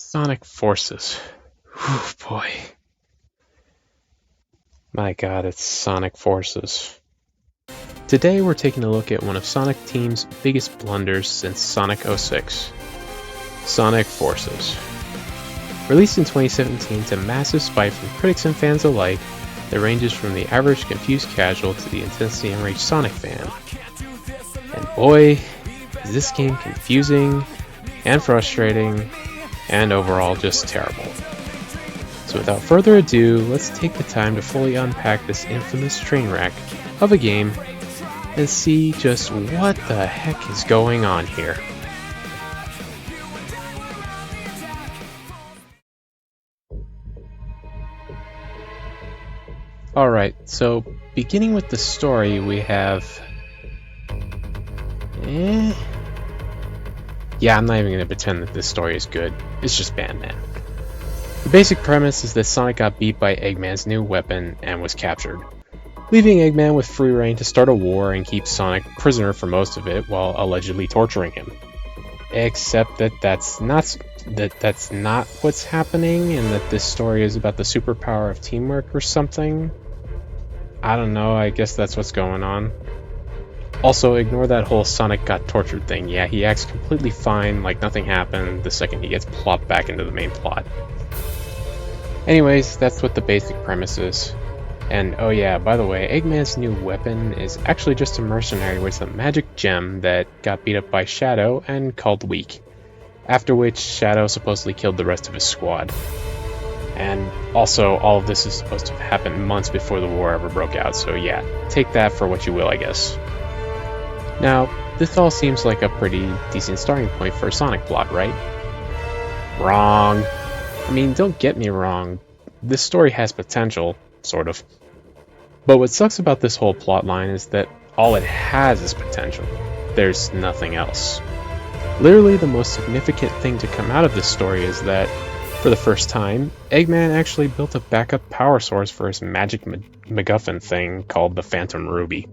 Sonic Forces. Whew, boy. My god, it's Sonic Forces. Today we're taking a look at one of Sonic Team's biggest blunders since Sonic 06. Sonic Forces. Released in 2017 to massive spite from critics and fans alike that ranges from the average confused casual to the intensely enraged Sonic fan. And boy, is this game confusing and frustrating and overall just terrible. So without further ado, let's take the time to fully unpack this infamous train wreck of a game and see just what the heck is going on here. Alright, so beginning with the story, we have... Yeah, I'm not even going to pretend that this story is good. It's just bad, man. The basic premise is that Sonic got beat by Eggman's new weapon and was captured, leaving Eggman with free reign to start a war and keep Sonic prisoner for most of it while allegedly torturing him. Except that that's not what's happening, and that this story is about the superpower of teamwork or something. I don't know, I guess that's what's going on. Also, ignore that whole Sonic got tortured thing. Yeah, he acts completely fine, like nothing happened, the second he gets plopped back into the main plot. Anyways, that's what the basic premise is. And oh yeah, by the way, Eggman's new weapon is actually just a mercenary with a magic gem that got beat up by Shadow and called weak. After which, Shadow supposedly killed the rest of his squad. And also, all of this is supposed to have happened months before the war ever broke out, so yeah, take that for what you will, I guess. Now, this all seems like a pretty decent starting point for a Sonic plot, right? Wrong. I mean, don't get me wrong, this story has potential, sort of. But what sucks about this whole plotline is that all it has is potential. There's nothing else. Literally, the most significant thing to come out of this story is that, for the first time, Eggman actually built a backup power source for his magic MacGuffin thing called the Phantom Ruby.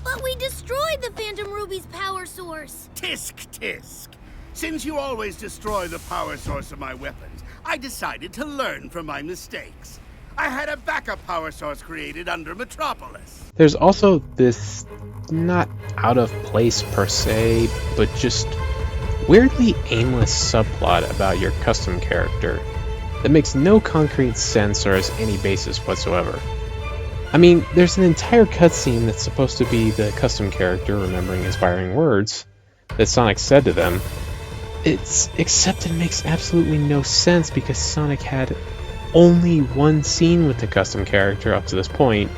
But we destroyed the Phantom Ruby's power source! Tisk tisk! Since you always destroy the power source of my weapons, I decided to learn from my mistakes. I had a backup power source created under Metropolis. There's also this, not out of place per se, but just weirdly aimless subplot about your custom character that makes no concrete sense or has any basis whatsoever. I mean, there's an entire cutscene that's supposed to be the custom character remembering inspiring words that Sonic said to them. Except it makes absolutely no sense because Sonic had only one scene with the custom character up to this point,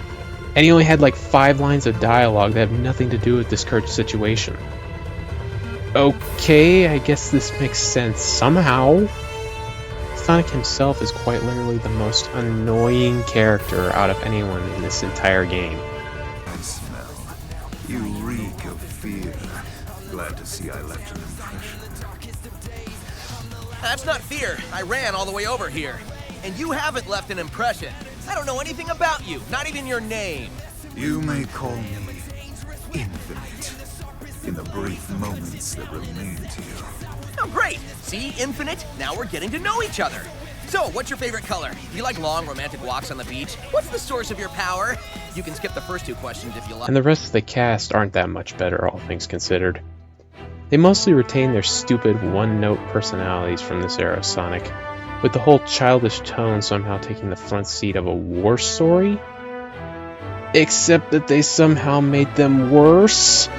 and he only had like 5 lines of dialogue that have nothing to do with this current situation. Okay, I guess this makes sense somehow. Sonic himself is quite literally the most annoying character out of anyone in this entire game. I smell. You reek of fear. Glad to see I left an impression. That's not fear. I ran all the way over here. And you haven't left an impression. I don't know anything about you, not even your name. You may call me Infinite. In the brief moments that remain to you. Oh, great. See, Infinite? Now we're getting to know each other. So, what's your favorite color? Do you like long, romantic walks on the beach? What's the source of your power? You can skip the first 2 questions if you like. And the rest of the cast aren't that much better, all things considered. They mostly retain their stupid one-note personalities from this era of Sonic, with the whole childish tone somehow taking the front seat of a war story? Except that they somehow made them worse?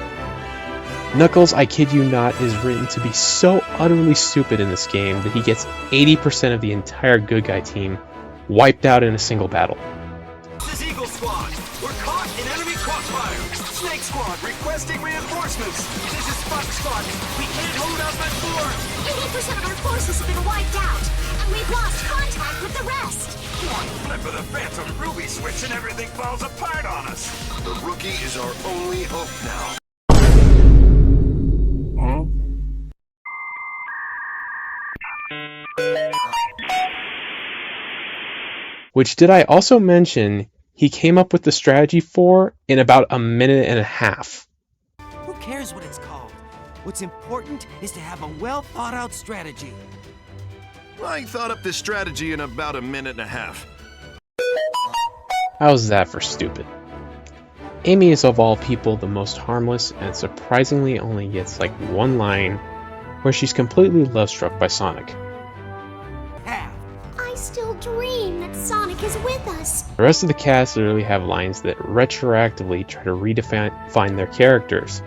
Knuckles, I kid you not, is written to be so utterly stupid in this game that he gets 80% of the entire good guy team wiped out in a single battle. This is Eagle Squad. We're caught in enemy crossfire. Snake Squad requesting reinforcements. This is Fox Squad. We can't hold up at 4. 80% of our forces have been wiped out, and we've lost contact with the rest! One flip of the Phantom Ruby switch and everything falls apart on us. The rookie is our only hope now. Which, did I also mention, he came up with the strategy for in about a minute and a half. Who cares what it's called? What's important is to have a well-thought-out strategy. I thought up this strategy in about a minute and a half. How's that for stupid? Amy is of all people the most harmless and surprisingly only gets like one line where she's completely love-struck by Sonic. I still dream that Sonic is with us. The rest of the cast literally have lines that retroactively try to redefine their characters.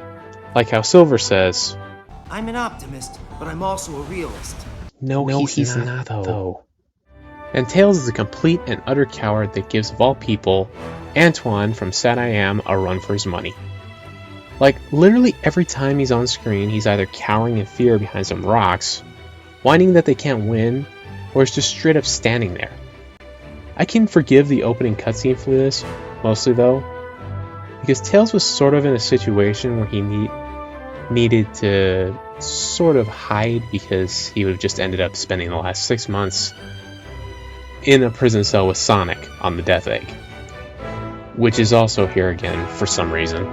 Like how Silver says, I'm an optimist, but I'm also a realist. No, he's not though. And Tails is a complete and utter coward that gives of all people, Antoine from Sad I Am a run for his money. Like, literally every time he's on screen, he's either cowering in fear behind some rocks, whining that they can't win, or is just straight up standing there. I can forgive the opening cutscene for this, mostly though, because Tails was sort of in a situation where he needed to sort of hide because he would have just ended up spending the last 6 months in a prison cell with Sonic on the Death Egg, which is also here again for some reason.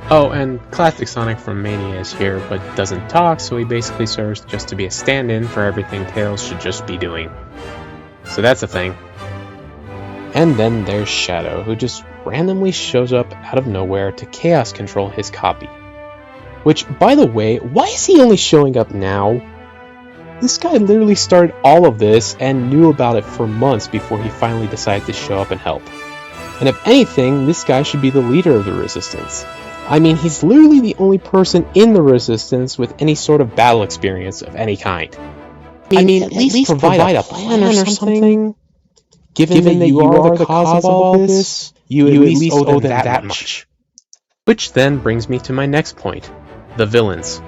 Oh, and classic Sonic from Mania is here, but doesn't talk, so he basically serves just to be a stand-in for everything Tails should just be doing. So that's a thing. And then there's Shadow, who just randomly shows up out of nowhere to chaos control his copy. Which, by the way, why is he only showing up now? This guy literally started all of this and knew about it for months before he finally decided to show up and help. And if anything, this guy should be the leader of the Resistance. I mean, he's literally the only person in the Resistance with any sort of battle experience of any kind. I mean, at least provide a plan or something. Given that you are the cause of all this, you at least owe them that much. Which then brings me to my next point, the villains.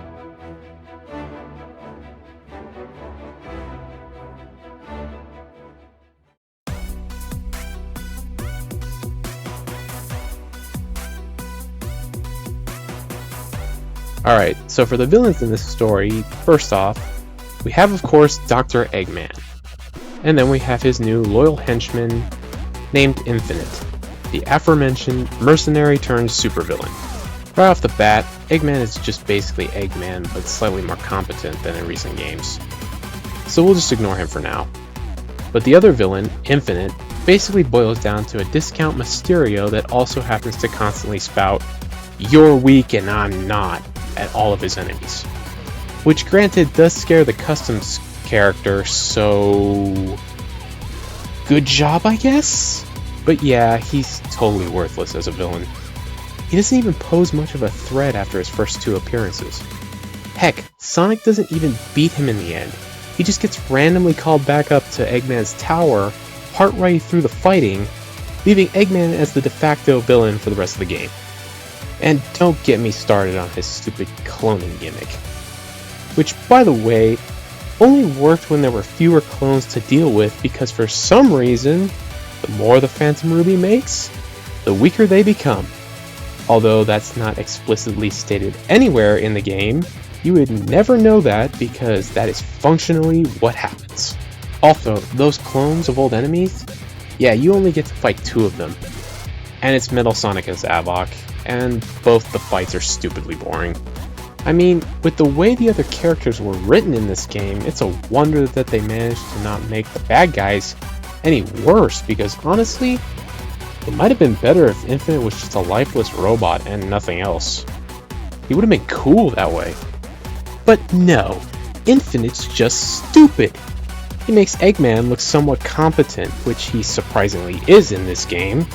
Alright, so for the villains in this story, first off, we have of course Dr. Eggman. And then we have his new loyal henchman named Infinite, the aforementioned mercenary turned supervillain. Right off the bat, Eggman is just basically Eggman, but slightly more competent than in recent games. So we'll just ignore him for now. But the other villain, Infinite, basically boils down to a discount Mysterio that also happens to constantly spout, "You're weak and I'm not," at all of his enemies. Which granted does scare the customs character, so good job I guess? But yeah, he's totally worthless as a villain. He doesn't even pose much of a threat after his first 2 appearances. Heck, Sonic doesn't even beat him in the end. He just gets randomly called back up to Eggman's tower, partway through the fighting, leaving Eggman as the de facto villain for the rest of the game. And don't get me started on his stupid cloning gimmick. Which, by the way, only worked when there were fewer clones to deal with because for some reason, the more the Phantom Ruby makes, the weaker they become. Although that's not explicitly stated anywhere in the game, you would never know that because that is functionally what happens. Also, those clones of old enemies, yeah, you only get to fight 2 of them. And it's Metal Sonic as Zavok, and both the fights are stupidly boring. I mean, with the way the other characters were written in this game, it's a wonder that they managed to not make the bad guys any worse, because honestly, it might have been better if Infinite was just a lifeless robot and nothing else. He would have been cool that way. But no, Infinite's just stupid. He makes Eggman look somewhat competent, which he surprisingly is in this game.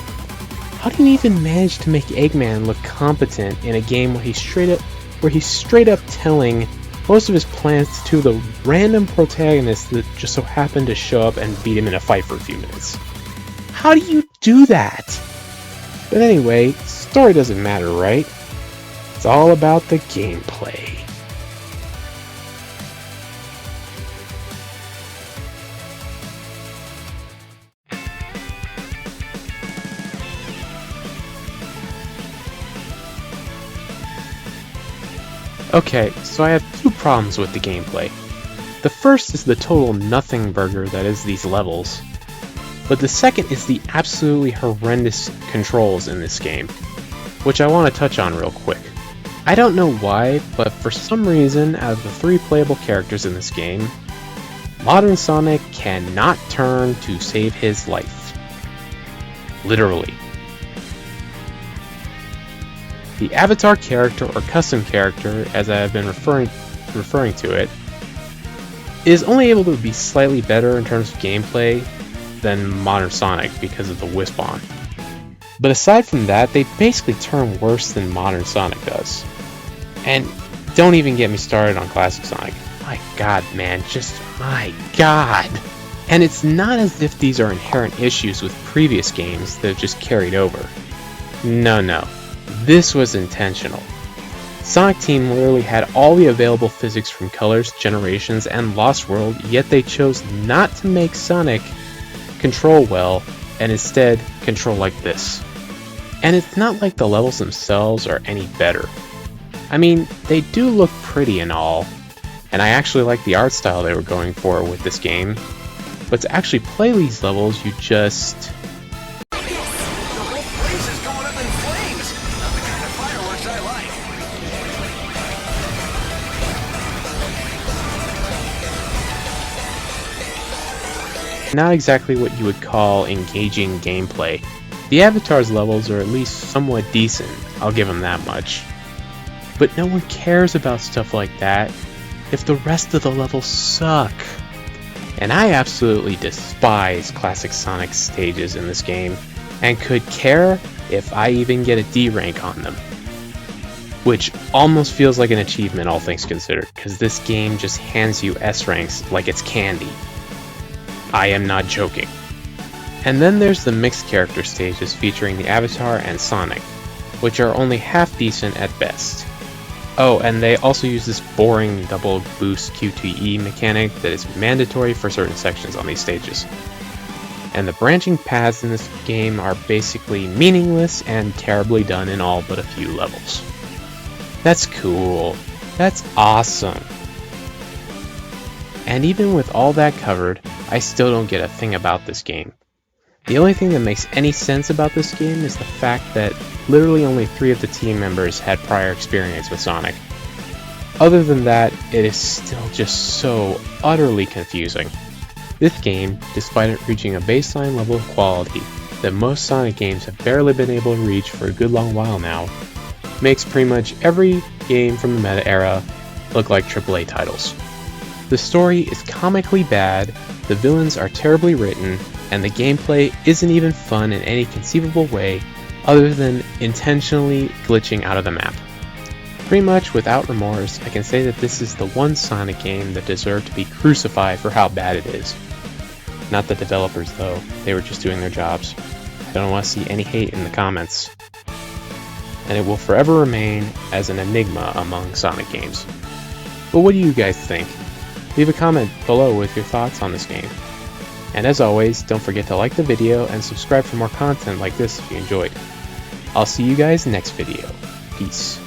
How do you even manage to make Eggman look competent in a game where he's straight up telling most of his plans to the random protagonists that just so happen to show up and beat him in a fight for a few minutes? How do you do that? But anyway, story doesn't matter, right? It's all about the gameplay. Okay, so I have 2 problems with the gameplay. The first is the total nothing burger that is these levels, but the second is the absolutely horrendous controls in this game, which I want to touch on real quick. I don't know why, but for some reason, out of the 3 playable characters in this game, modern Sonic cannot turn to save his life. Literally. The avatar character or custom character, as I have been referring to it, is only able to be slightly better in terms of gameplay than modern Sonic because of the Wisp-On. But aside from that, they basically turn worse than modern Sonic does. And don't even get me started on classic Sonic. My god, man, just my god! And it's not as if these are inherent issues with previous games that have just carried over. No. This was intentional. Sonic Team literally had all the available physics from Colors, Generations, and Lost World, yet they chose not to make Sonic control well, and instead control like this. And it's not like the levels themselves are any better. I mean, they do look pretty and all, and I actually like the art style they were going for with this game, but to actually play these levels, you just... The whole place is going up in flames! Not the kind of fireworks I like. not exactly what you would call engaging gameplay. The Avatar's levels are at least somewhat decent, I'll give them that much. But no one cares about stuff like that if the rest of the levels suck. And I absolutely despise classic Sonic stages in this game, and could care if I even get a D rank on them. Which almost feels like an achievement, all things considered, because this game just hands you S ranks like it's candy. I am not joking. And then there's the mixed character stages featuring the Avatar and Sonic, which are only half decent at best. Oh, and they also use this boring double boost QTE mechanic that is mandatory for certain sections on these stages. And the branching paths in this game are basically meaningless and terribly done in all but a few levels. That's cool. That's awesome. And even with all that covered, I still don't get a thing about this game. The only thing that makes any sense about this game is the fact that literally only 3 of the team members had prior experience with Sonic. Other than that, it is still just so utterly confusing. This game, despite it reaching a baseline level of quality that most Sonic games have barely been able to reach for a good long while now, makes pretty much every game from the Meta era look like AAA titles. The story is comically bad, the villains are terribly written, and the gameplay isn't even fun in any conceivable way other than intentionally glitching out of the map. Pretty much without remorse, I can say that this is the one Sonic game that deserved to be crucified for how bad it is. Not the developers though, they were just doing their jobs. I don't want to see any hate in the comments. And it will forever remain as an enigma among Sonic games. But what do you guys think? Leave a comment below with your thoughts on this game. And as always, don't forget to like the video and subscribe for more content like this if you enjoyed. I'll see you guys next video. Peace.